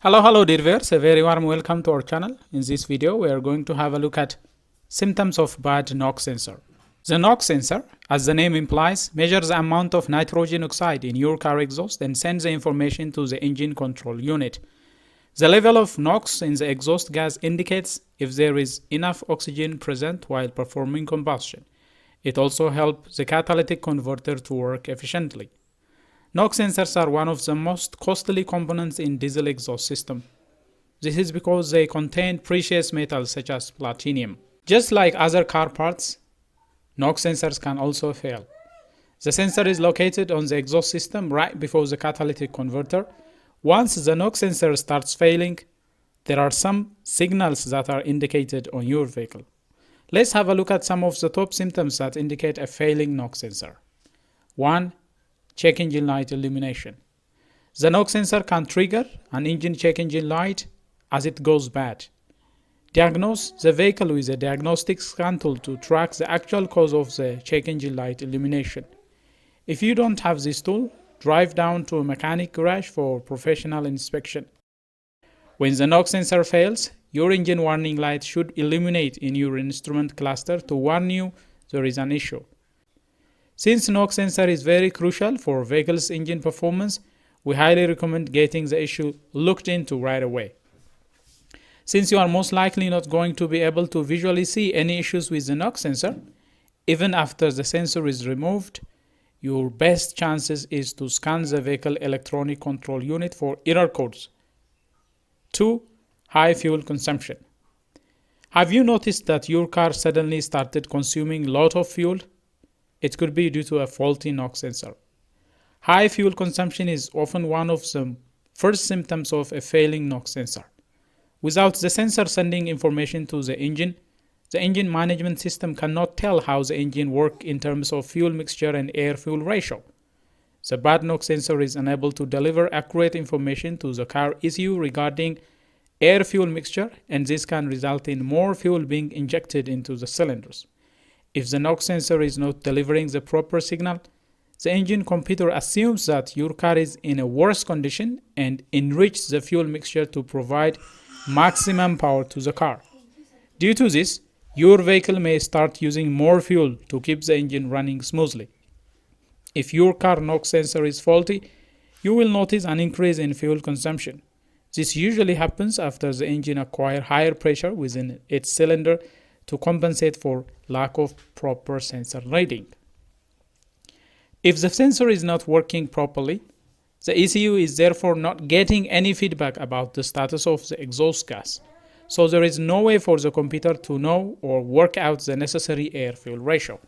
Hello dear viewers, a very warm welcome to our channel. In this video we are going to have a look at symptoms of bad NOx sensor. The NOx sensor, as the name implies, measures the amount of nitrogen oxide in your car exhaust and sends the information to the engine control unit. The level of NOx in the exhaust gas indicates if there is enough oxygen present while performing combustion. It also helps the catalytic converter to work efficiently. NOx sensors are one of the most costly components in diesel exhaust system. This is because they contain precious metals such as platinum. Just like other car parts, NOx sensors can also fail. The sensor is located on the exhaust system right before the catalytic converter. Once the NOx sensor starts failing, there are some signals that are indicated on your vehicle. Let's have a look at some of the top symptoms that indicate a failing NOx sensor. 1. Check engine light illumination. The NOx sensor can trigger an engine check engine light as it goes bad. Diagnose the vehicle with a diagnostic scan tool to track the actual cause of the check engine light illumination. If you don't have this tool, drive down to a mechanic garage for professional inspection. When the NOx sensor fails, your engine warning light should illuminate in your instrument cluster to warn you there is an issue. Since NOx sensor is very crucial for vehicle's engine performance, we highly recommend getting the issue looked into right away. Since you are most likely not going to be able to visually see any issues with the NOx sensor, even after the sensor is removed, your best chances is to scan the vehicle electronic control unit for error codes. 2. High fuel consumption. Have you noticed that your car suddenly started consuming a lot of fuel? It could be due to a faulty NOx sensor. High fuel consumption is often one of the first symptoms of a failing NOx sensor. Without the sensor sending information to the engine management system cannot tell how the engine works in terms of fuel mixture and air-fuel ratio. The bad NOx sensor is unable to deliver accurate information to the car ECU regarding air-fuel mixture, and this can result in more fuel being injected into the cylinders. If the NOx sensor is not delivering the proper signal, the engine computer assumes that your car is in a worse condition and enriches the fuel mixture to provide maximum power to the car. Due to this, your vehicle may start using more fuel to keep the engine running smoothly. If your car NOx sensor is faulty, you will notice an increase in fuel consumption. This usually happens after the engine acquires higher pressure within its cylinder to compensate for lack of proper sensor reading. If the sensor is not working properly, the ECU is therefore not getting any feedback about the status of the exhaust gas, so there is no way for the computer to know or work out the necessary air-fuel ratio.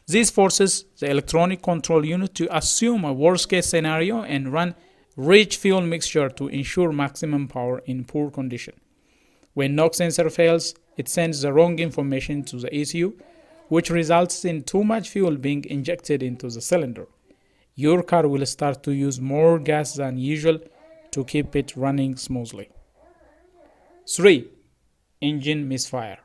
This forces the electronic control unit to assume a worst-case scenario and run rich fuel mixture to ensure maximum power in poor condition. When NOx sensor fails, it sends the wrong information to the ECU, which results in too much fuel being injected into the cylinder. Your car will start to use more gas than usual to keep it running smoothly. 3. Engine misfire.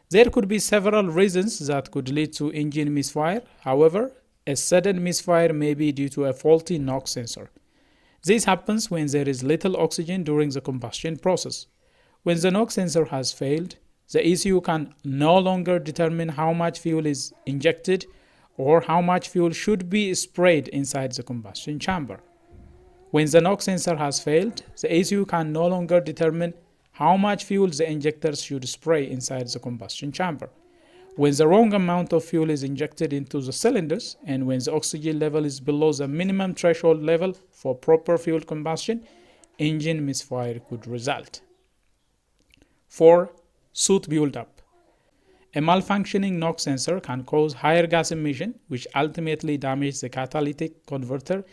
There could be several reasons that could lead to engine misfire. However, a sudden misfire may be due to a faulty NOx sensor. This happens when there is little oxygen during the combustion process. When the NOx sensor has failed, the ECU can no longer determine how much fuel is injected or how much fuel should be sprayed inside the combustion chamber. When the NOx sensor has failed, the ECU can no longer determine how much fuel the injectors should spray inside the combustion chamber. When the wrong amount of fuel is injected into the cylinders and when the oxygen level is below the minimum threshold level for proper fuel combustion, engine misfire could result. 4. Soot buildup. A malfunctioning NOx sensor can cause higher gas emission, which ultimately damages the catalytic converter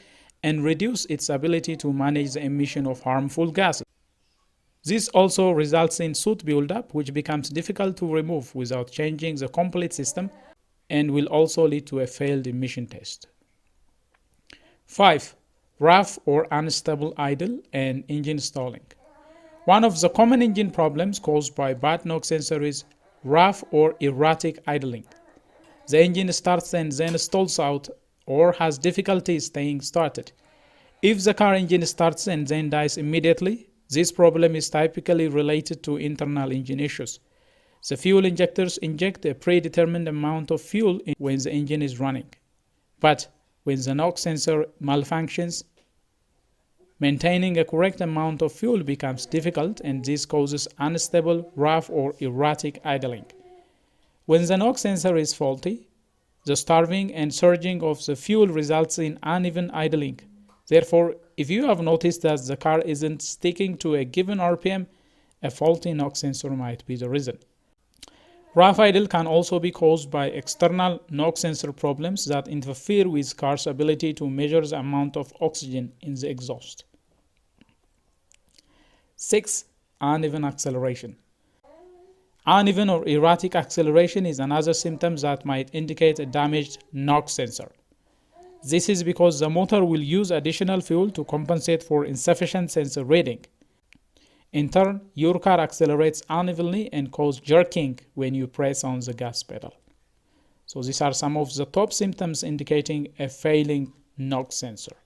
and reduce its ability to manage the emission of harmful gases. This also results in soot buildup, which becomes difficult to remove without changing the complete system and will also lead to a failed emission test. 5. Rough or unstable idle and engine stalling. One of the common engine problems caused by bad NOx sensor is rough or erratic idling. The engine starts and then stalls out or has difficulty staying started. If the car engine starts and then dies immediately, This problem is typically related to internal engine issues. The fuel injectors inject a predetermined amount of fuel when the engine is running. But when the NOx sensor malfunctions, maintaining a correct amount of fuel becomes difficult, and this causes unstable, rough, or erratic idling. When the NOx sensor is faulty, the starving and surging of the fuel results in uneven idling. Therefore, if you have noticed that the car isn't sticking to a given RPM, a faulty NOx sensor might be the reason. Rough idle can also be caused by external NOx sensor problems that interfere with car's ability to measure the amount of oxygen in the exhaust. 6. Uneven acceleration. Uneven or erratic acceleration is another symptom that might indicate a damaged NOx sensor. This is because the motor will use additional fuel to compensate for insufficient sensor reading. In turn, your car accelerates unevenly and causes jerking when you press on the gas pedal. So these are some of the top symptoms indicating a failing NOx sensor.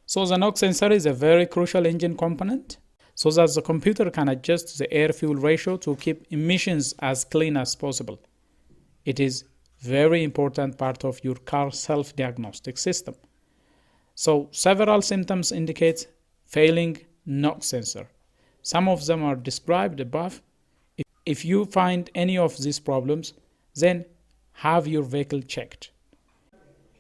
So the NOx sensor is a very crucial engine component so that the computer can adjust the air-fuel ratio to keep emissions as clean as possible. It is a very important part of your car's self-diagnostic system. So several symptoms indicate failing NOx sensor. Some of them are described above. If you find any of these problems, then have your vehicle checked.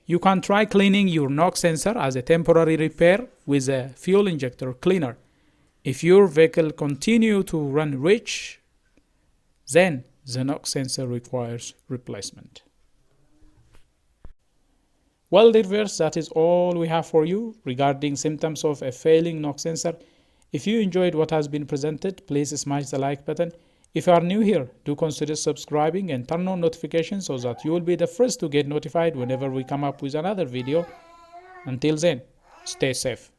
You can try cleaning your NOx sensor as a temporary repair with a fuel injector cleaner. If your vehicle continues to run rich, then the NOx sensor requires replacement. Well, dear viewers, that is all we have for you regarding symptoms of a failing NOx sensor. If you enjoyed what has been presented, please smash the like button. If you are new here, do consider subscribing and turn on notifications so that you will be the first to get notified whenever we come up with another video. Until then, stay safe.